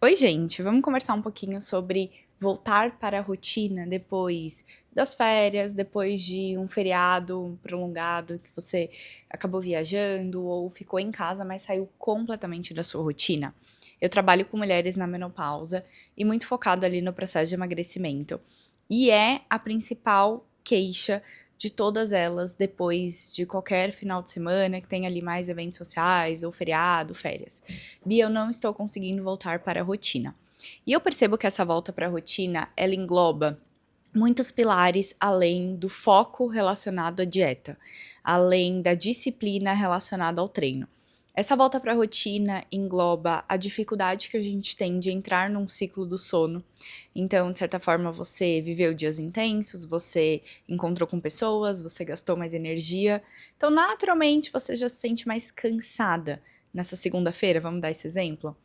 Oi, gente, vamos conversar um pouquinho sobre voltar para a rotina depois das férias, depois de um feriado prolongado que você acabou viajando ou ficou em casa, mas saiu completamente da sua rotina. Eu trabalho com mulheres na menopausa e muito focado ali no processo de emagrecimento. E é a principal queixa de todas elas depois de qualquer final de semana que tem ali mais eventos sociais ou feriado, férias. Bia, eu não estou conseguindo voltar para a rotina. E eu percebo que essa volta para a rotina, ela engloba muitos pilares além do foco relacionado à dieta, além da disciplina relacionada ao treino. Essa volta para a rotina engloba a dificuldade que a gente tem de entrar num ciclo do sono. Então, de certa forma, você viveu dias intensos, você encontrou com pessoas, você gastou mais energia. Então, naturalmente, você já se sente mais cansada nessa segunda-feira, vamos dar esse exemplo?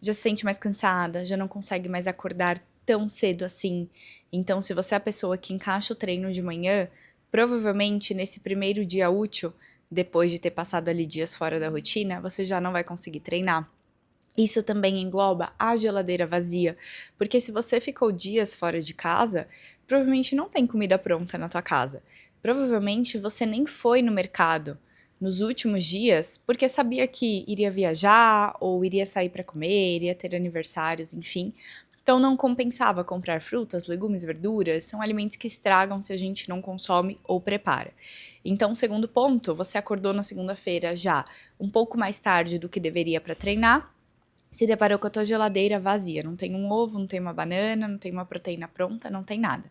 Já se sente mais cansada, já não consegue mais acordar tão cedo assim. Então, se você é a pessoa que encaixa o treino de manhã, provavelmente nesse primeiro dia útil, depois de ter passado ali dias fora da rotina, você já não vai conseguir treinar. Isso também engloba a geladeira vazia, porque se você ficou dias fora de casa, provavelmente não tem comida pronta na tua casa. Provavelmente você nem foi no mercado nos últimos dias porque sabia que iria viajar ou iria sair para comer, iria ter aniversários, enfim. Então não compensava comprar frutas, legumes, verduras, são alimentos que estragam se a gente não consome ou prepara. Então, segundo ponto, você acordou na segunda-feira já um pouco mais tarde do que deveria para treinar, se deparou com a tua geladeira vazia, não tem um ovo, não tem uma banana, não tem uma proteína pronta, não tem nada.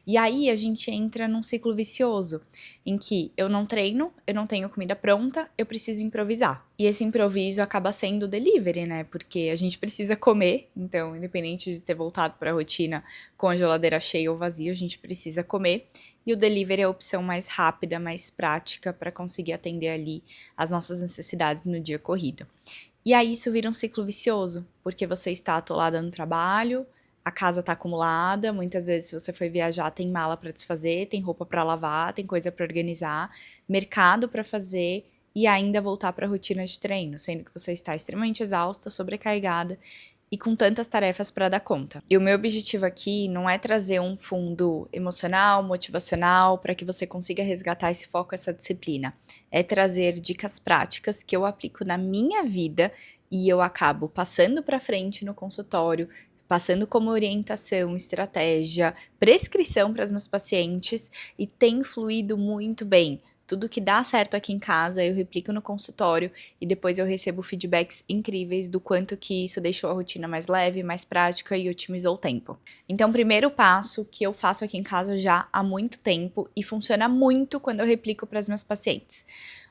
E aí a gente entra num ciclo vicioso, em que eu não treino, eu não tenho comida pronta, eu preciso improvisar. E esse improviso acaba sendo delivery, né? Porque a gente precisa comer, então, independente de ter voltado para a rotina com a geladeira cheia ou vazia, a gente precisa comer. E o delivery é a opção mais rápida, mais prática para conseguir atender ali as nossas necessidades no dia corrido. E aí isso vira um ciclo vicioso, porque você está atolada no trabalho, a casa está acumulada, muitas vezes se você foi viajar tem mala para desfazer, tem roupa para lavar, tem coisa para organizar, mercado para fazer e ainda voltar para a rotina de treino, sendo que você está extremamente exausta, sobrecarregada e com tantas tarefas para dar conta. E o meu objetivo aqui não é trazer um fundo emocional, motivacional, para que você consiga resgatar esse foco, essa disciplina. É trazer dicas práticas que eu aplico na minha vida e eu acabo passando para frente no consultório, passando como orientação, estratégia, prescrição para os meus pacientes e tem fluído muito bem. Tudo que dá certo aqui em casa eu replico no consultório e depois eu recebo feedbacks incríveis do quanto que isso deixou a rotina mais leve, mais prática e otimizou o tempo. Então, primeiro passo que eu faço aqui em casa já há muito tempo e funciona muito quando eu replico para as minhas pacientes.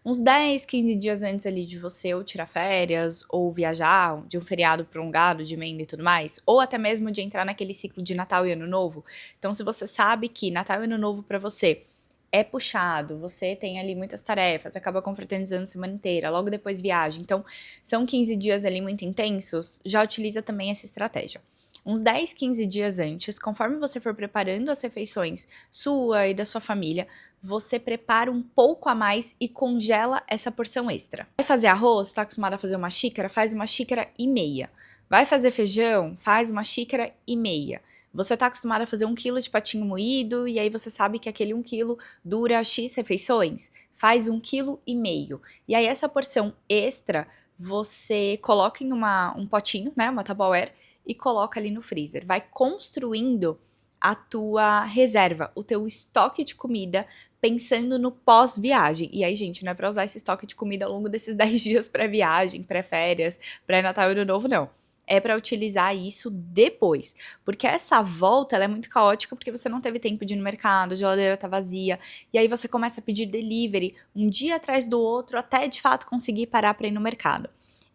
Uns 10, 15 dias antes ali de você ou tirar férias, ou viajar, de um feriado prolongado, de emenda e tudo mais, ou até mesmo de entrar naquele ciclo de Natal e Ano Novo. Então, se você sabe que Natal e Ano Novo para você é puxado, você tem ali muitas tarefas, acaba confraternizando a semana inteira, logo depois viagem. Então, são 15 dias ali muito intensos, já utiliza também essa estratégia. Uns 10, 15 dias antes, conforme você for preparando as refeições sua e da sua família, você prepara um pouco a mais e congela essa porção extra. Vai fazer arroz? Tá acostumado a fazer uma xícara? Faz uma xícara e meia. Vai fazer feijão? Faz uma xícara e meia. Você tá acostumado a fazer 1 quilo de patinho moído e aí você sabe que aquele 1 quilo dura X refeições? Faz 1,5 quilo. E aí essa porção extra você coloca em um potinho, né, uma Tupperware, e coloca ali no freezer. Vai construindo a tua reserva, o teu estoque de comida, pensando no pós-viagem. E aí, gente, não é pra usar esse estoque de comida ao longo desses 10 dias pré-viagem, pré-férias, pré-Natal e Ano Novo, não. É para utilizar isso depois, porque essa volta ela é muito caótica porque você não teve tempo de ir no mercado, a geladeira tá vazia, e aí você começa a pedir delivery um dia atrás do outro até de fato conseguir parar para ir no mercado.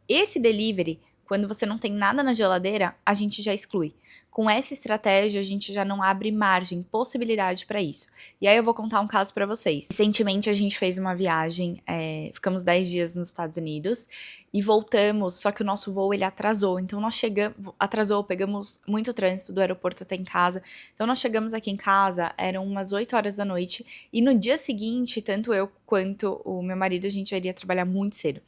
Esse delivery, quando você não tem nada na geladeira, a gente já exclui. Com essa estratégia, a gente já não abre margem, possibilidade para isso. E aí eu vou contar um caso para vocês. Recentemente a gente fez uma viagem, ficamos 10 dias nos Estados Unidos e voltamos, só que o nosso voo ele atrasou. Então nós chegamos, pegamos muito trânsito do aeroporto até em casa. Então nós chegamos aqui em casa, eram umas 8 horas da noite e no dia seguinte, tanto eu quanto o meu marido, a gente já iria trabalhar muito cedo.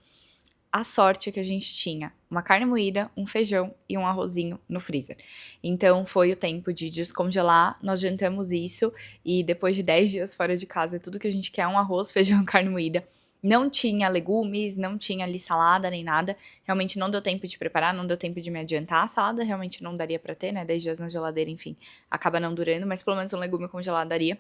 a sorte que a gente tinha uma carne moída, um feijão e um arrozinho no freezer. Então foi o tempo de descongelar, nós jantamos isso e depois de 10 dias fora de casa, tudo que a gente quer é um arroz, feijão e carne moída. Não tinha legumes, não tinha ali salada nem nada. Realmente não deu tempo de preparar, não deu tempo de me adiantar. A salada realmente não daria pra ter, né? 10 dias na geladeira, enfim, acaba não durando, mas pelo menos um legume congelado daria.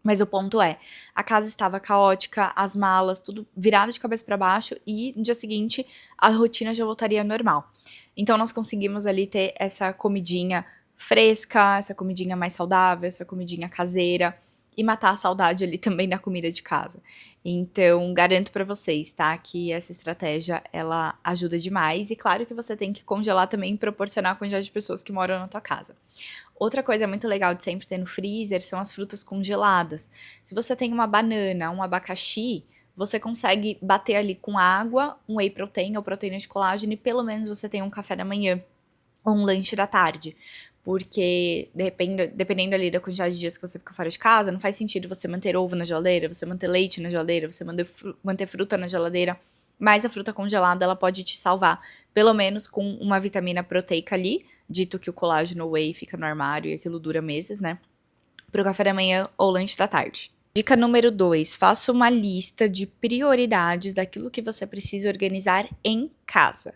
Mas o ponto é, a casa estava caótica, as malas, tudo virado de cabeça para baixo e no dia seguinte a rotina já voltaria ao normal. Então nós conseguimos ali ter essa comidinha fresca, essa comidinha mais saudável, essa comidinha caseira e matar a saudade ali também da comida de casa. Então, garanto para vocês, tá, que essa estratégia ela ajuda demais e claro que você tem que congelar também e proporcionar a quantidade de pessoas que moram na tua casa. Outra coisa muito legal de sempre ter no freezer são as frutas congeladas. Se você tem uma banana, um abacaxi, você consegue bater ali com água, um whey protein ou proteína de colágeno e pelo menos você tem um café da manhã ou um lanche da tarde. Porque dependendo ali da quantidade de dias que você fica fora de casa, não faz sentido você manter ovo na geladeira, você manter leite na geladeira, você manter fruta na geladeira. Mas a fruta congelada, ela pode te salvar, pelo menos com uma vitamina proteica ali, dito que o colágeno whey fica no armário e aquilo dura meses, né? Pro café da manhã ou lanche da tarde. Dica número 2, faça uma lista de prioridades daquilo que você precisa organizar em casa.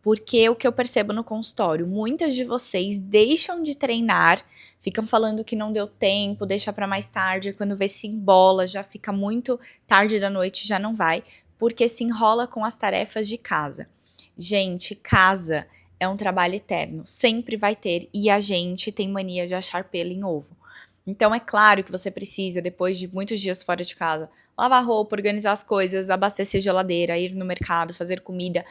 Porque o que eu percebo no consultório, muitas de vocês deixam de treinar, ficam falando que não deu tempo, deixa para mais tarde, quando vê se embola, já fica muito tarde da noite, já não vai, porque se enrola com as tarefas de casa. Gente, casa é um trabalho eterno, sempre vai ter, e a gente tem mania de achar pelo em ovo. Então é claro que você precisa, depois de muitos dias fora de casa, lavar roupa, organizar as coisas, abastecer geladeira, ir no mercado, fazer comida.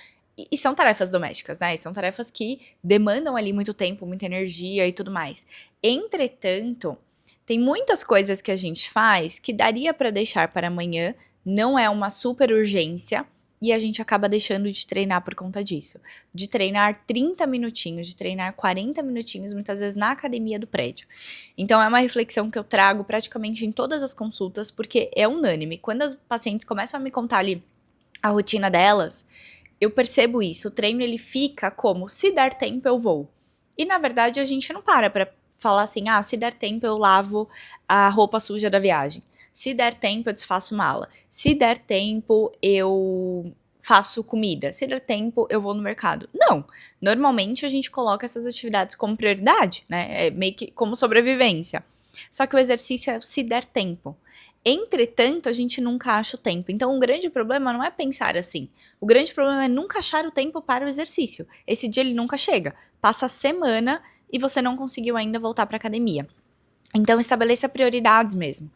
E são tarefas domésticas, né? E são tarefas que demandam ali muito tempo, muita energia e tudo mais. Entretanto, tem muitas coisas que a gente faz que daria para deixar para amanhã, não é uma super urgência, e a gente acaba deixando de treinar por conta disso. De treinar 30 minutinhos, de treinar 40 minutinhos, muitas vezes na academia do prédio. Então é uma reflexão que eu trago praticamente em todas as consultas, porque é unânime. Quando as pacientes começam a me contar ali a rotina delas, eu percebo isso, o treino ele fica como, se der tempo eu vou. E na verdade a gente não para pra falar assim, se der tempo eu lavo a roupa suja da viagem. Se der tempo eu desfaço mala. Se der tempo eu faço comida. Se der tempo eu vou no mercado. Não, normalmente a gente coloca essas atividades como prioridade, né? É meio que como sobrevivência. Só que o exercício é se der tempo. Entretanto, a gente nunca acha o tempo. Então, o grande problema não é pensar assim. O grande problema é nunca achar o tempo para o exercício. Esse dia ele nunca chega. Passa a semana e você não conseguiu ainda voltar para academia. Então, estabeleça prioridades mesmo.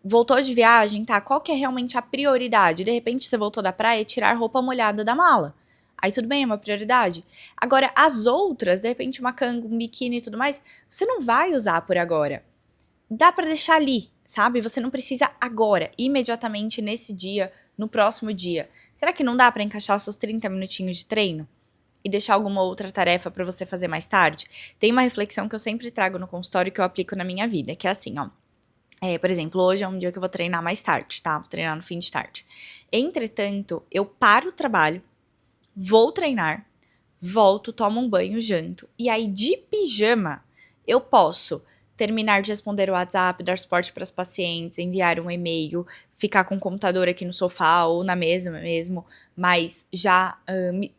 Voltou de viagem, tá? Qual que é realmente a prioridade? De repente, você voltou da praia e tirar roupa molhada da mala. Aí tudo bem, é uma prioridade. Agora, as outras, de repente uma canga, um biquíni e tudo mais, você não vai usar por agora. Dá pra deixar ali, sabe? Você não precisa agora, imediatamente nesse dia, no próximo dia. Será que não dá pra encaixar seus 30 minutinhos de treino? E deixar alguma outra tarefa pra você fazer mais tarde? Tem uma reflexão que eu sempre trago no consultório que eu aplico na minha vida, que é assim, ó. Por exemplo, hoje é um dia que eu vou treinar mais tarde, tá? Vou treinar no fim de tarde. Entretanto, eu paro o trabalho, vou treinar, volto, tomo um banho, janto. E aí, de pijama, eu posso terminar de responder o WhatsApp, dar suporte para as pacientes, enviar um e-mail, ficar com o computador aqui no sofá ou na mesa mesmo, mas já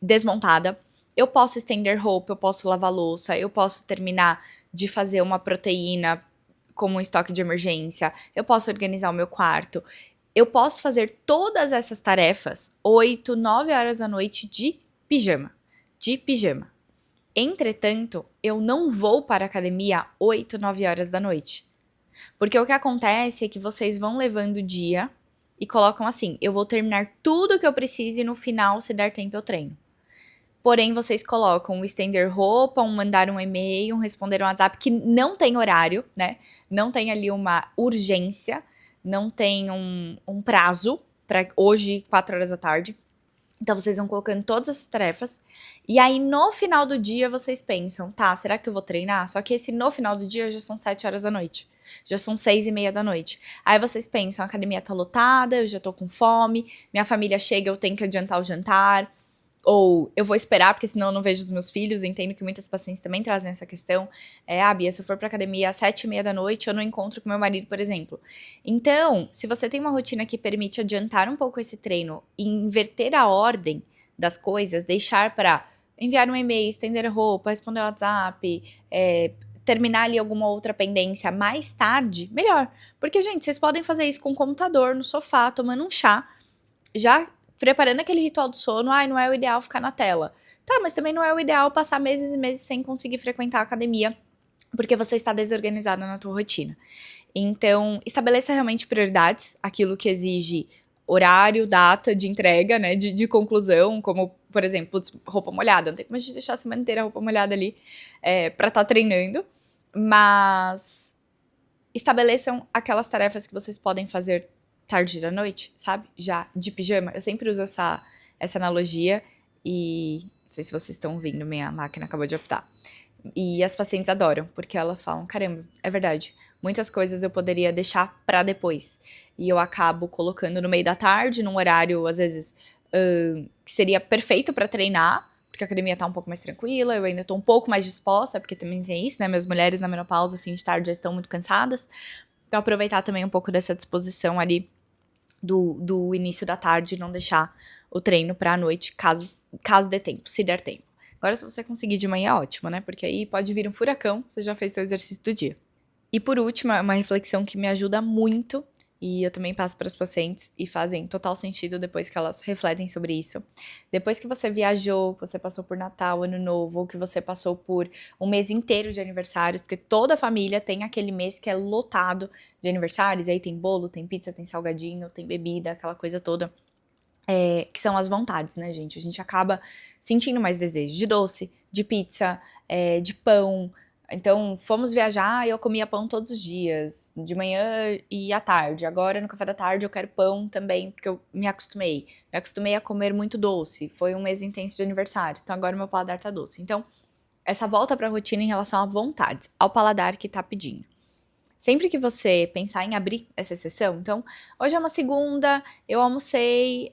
desmontada. Eu posso estender roupa, eu posso lavar louça, eu posso terminar de fazer uma proteína como um estoque de emergência, eu posso organizar o meu quarto. Eu posso fazer todas essas tarefas 8, 9 horas da noite de pijama. De pijama. Entretanto, eu não vou para a academia 8, 9 horas da noite. Porque o que acontece é que vocês vão levando o dia e colocam assim, eu vou terminar tudo o que eu preciso e no final, se der tempo, eu treino. Porém, vocês colocam um estender roupa, um mandar um e-mail, um responder um WhatsApp que não tem horário, né? Não tem ali uma urgência, não tem um prazo para hoje, 4 horas da tarde. Então, vocês vão colocando todas essas tarefas. E aí, no final do dia, vocês pensam, tá, será que eu vou treinar? Só que esse no final do dia já são 7 horas da noite. Já são 6:30 da noite. Aí vocês pensam, a academia tá lotada, eu já tô com fome, minha família chega, eu tenho que adiantar o jantar, ou eu vou esperar, porque senão eu não vejo os meus filhos. Entendo que muitas pacientes também trazem essa questão. Bia, se eu for pra academia às 7:30 da noite, eu não encontro com meu marido, por exemplo. Então, se você tem uma rotina que permite adiantar um pouco esse treino e inverter a ordem das coisas, deixar pra enviar um e-mail, estender a roupa, responder o WhatsApp, terminar ali alguma outra pendência mais tarde, melhor. Porque, gente, vocês podem fazer isso com o computador, no sofá, tomando um chá, já preparando aquele ritual do sono. Não é o ideal ficar na tela. Tá, mas também não é o ideal passar meses e meses sem conseguir frequentar a academia, porque você está desorganizada na tua rotina. Então, estabeleça realmente prioridades, aquilo que exige horário, data de entrega, né, de conclusão, como, por exemplo, putz, roupa molhada. Não tem como a gente deixar a semana inteira a roupa molhada ali pra estar treinando, mas estabeleçam aquelas tarefas que vocês podem fazer tarde da noite, sabe? Já de pijama. Eu sempre uso essa analogia e não sei se vocês estão ouvindo, minha máquina acabou de apitar. E as pacientes adoram, porque elas falam, caramba, é verdade, muitas coisas eu poderia deixar pra depois. E eu acabo colocando no meio da tarde, num horário, às vezes, que seria perfeito pra treinar, porque a academia tá um pouco mais tranquila, eu ainda tô um pouco mais disposta, porque também tem isso, né? Minhas mulheres na menopausa, fim de tarde, já estão muito cansadas. Então, aproveitar também um pouco dessa disposição ali do início da tarde, não deixar o treino pra noite, caso dê tempo, se der tempo. Agora, se você conseguir de manhã, é ótimo, né? Porque aí pode vir um furacão, você já fez seu exercício do dia. E por último, uma reflexão que me ajuda muito, e eu também passo para as pacientes, e fazem total sentido depois que elas refletem sobre isso. Depois que você viajou, que você passou por Natal, Ano Novo, ou que você passou por um mês inteiro de aniversários, porque toda família tem aquele mês que é lotado de aniversários, e aí tem bolo, tem pizza, tem salgadinho, tem bebida, aquela coisa toda. Que são as vontades, né, gente? A gente acaba sentindo mais desejo de doce, de pizza, de pão. Então, fomos viajar e eu comia pão todos os dias, de manhã e à tarde. Agora, no café da tarde, eu quero pão também, porque eu me acostumei. Me acostumei a comer muito doce. Foi um mês intenso de aniversário, então agora meu paladar tá doce. Então, essa volta pra rotina em relação a vontades, ao paladar que tá pedindo. Sempre que você pensar em abrir essa exceção, então, hoje é uma segunda, eu almocei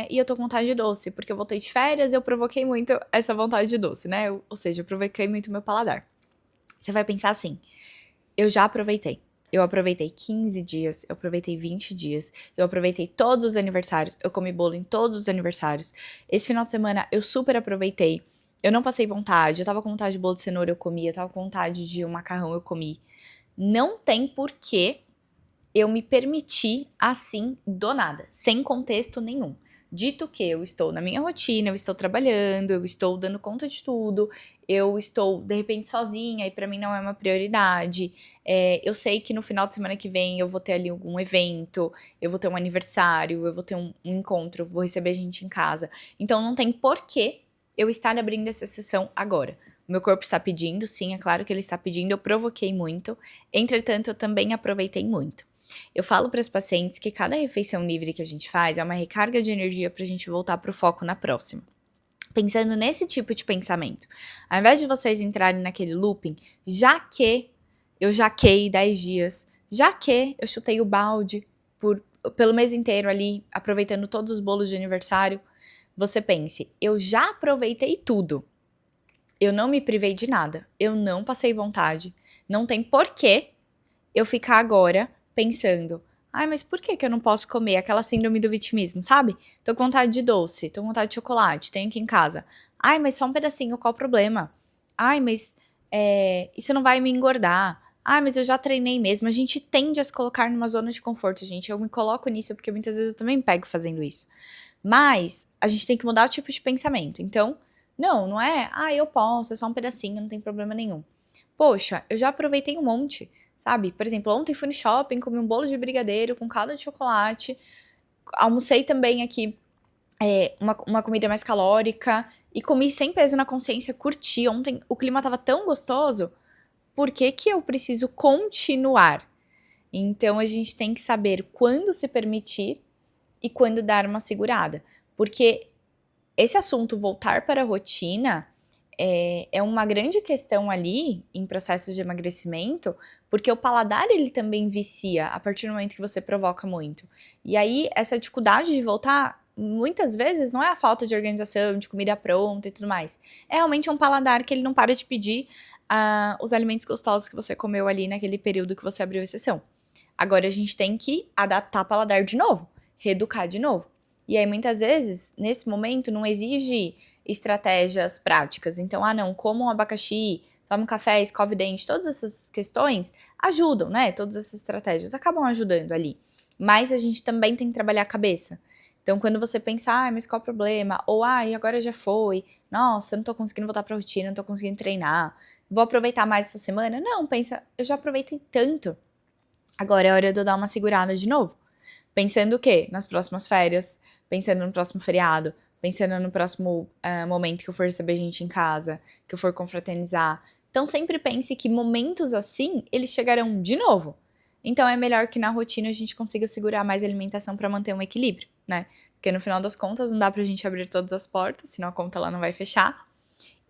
e eu tô com vontade de doce, porque eu voltei de férias e eu provoquei muito essa vontade de doce, né? Ou seja, eu provoquei muito meu paladar. Você vai pensar assim, eu já aproveitei. Eu aproveitei 15 dias, eu aproveitei 20 dias, eu aproveitei todos os aniversários, eu comi bolo em todos os aniversários. Esse final de semana eu super aproveitei. Eu não passei vontade, eu tava com vontade de bolo de cenoura, eu comi, eu tava com vontade de um macarrão, eu comi. Não tem porquê eu me permitir assim do nada, sem contexto nenhum. Dito que eu estou na minha rotina, eu estou trabalhando, eu estou dando conta de tudo, eu estou de repente sozinha e pra mim não é uma prioridade. Eu sei que no final de semana que vem eu vou ter ali algum evento, eu vou ter um aniversário, eu vou ter um encontro, vou receber gente em casa. Então não tem porquê eu estar abrindo essa sessão agora. O meu corpo está pedindo, sim, é claro que ele está pedindo, eu provoquei muito, entretanto eu também aproveitei muito. Eu falo para as pacientes que cada refeição livre que a gente faz é uma recarga de energia para a gente voltar para o foco na próxima. Pensando nesse tipo de pensamento, ao invés de vocês entrarem naquele looping, já que eu jaquei 10 dias, já que eu chutei o balde pelo mês inteiro ali, aproveitando todos os bolos de aniversário, você pense, eu já aproveitei tudo. Eu não me privei de nada, eu não passei vontade, não tem porquê eu ficar agora pensando, mas por que eu não posso comer? Aquela síndrome do vitimismo, sabe? Tô com vontade de doce, tô com vontade de chocolate, tenho aqui em casa. Mas só um pedacinho, qual o problema? Mas isso não vai me engordar. Mas eu já treinei mesmo. A gente tende a se colocar numa zona de conforto, gente. Eu me coloco nisso porque muitas vezes eu também me pego fazendo isso. Mas a gente tem que mudar o tipo de pensamento. Então, não é, eu posso, é só um pedacinho, não tem problema nenhum. Poxa, eu já aproveitei um monte, sabe? Por exemplo, ontem fui no shopping, comi um bolo de brigadeiro com calda de chocolate, almocei também aqui uma comida mais calórica e comi sem peso na consciência, curti. Ontem o clima tava tão gostoso, por que que eu preciso continuar? Então a gente tem que saber quando se permitir e quando dar uma segurada, porque esse assunto voltar para a rotina é uma grande questão ali em processos de emagrecimento, porque o paladar ele também vicia a partir do momento que você provoca muito. E aí, essa dificuldade de voltar, muitas vezes, não é a falta de organização, de comida pronta e tudo mais. É realmente um paladar que ele não para de pedir os alimentos gostosos que você comeu ali naquele período que você abriu exceção. Agora a gente tem que adaptar o paladar de novo, reeducar de novo. E aí, muitas vezes, nesse momento, não exige estratégias práticas. Então, não, coma um abacaxi, tome um café, escove dente, todas essas questões ajudam, né? Todas essas estratégias acabam ajudando ali. Mas a gente também tem que trabalhar a cabeça. Então, quando você pensa, mas qual o problema? Ou, agora já foi. Nossa, eu não tô conseguindo voltar pra rotina, não tô conseguindo treinar. Vou aproveitar mais essa semana? Não, pensa, eu já aproveitei tanto. Agora é hora de eu dar uma segurada de novo. Pensando o quê? Nas próximas férias, pensando no próximo feriado, pensando no próximo momento que eu for receber gente em casa, que eu for confraternizar. Então sempre pense que momentos assim, eles chegarão de novo. Então é melhor que na rotina a gente consiga segurar mais a alimentação para manter um equilíbrio, né? Porque no final das contas não dá pra gente abrir todas as portas, senão a conta lá não vai fechar.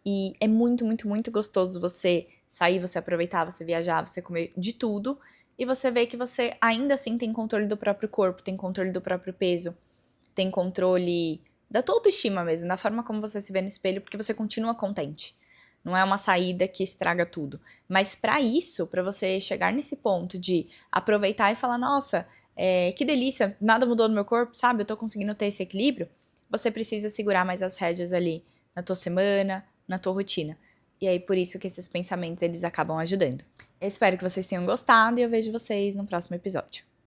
E é muito, muito, muito gostoso você sair, você aproveitar, você viajar, você comer de tudo. E você vê que você ainda assim tem controle do próprio corpo, tem controle do próprio peso, tem controle da tua autoestima mesmo, da forma como você se vê no espelho, porque você continua contente. Não é uma saída que estraga tudo. Mas para isso, para você chegar nesse ponto de aproveitar e falar, nossa, que delícia, nada mudou no meu corpo, sabe? Eu tô conseguindo ter esse equilíbrio. Você precisa segurar mais as rédeas ali na tua semana, na tua rotina. E aí, por isso que esses pensamentos, eles acabam ajudando. Eu espero que vocês tenham gostado e eu vejo vocês no próximo episódio.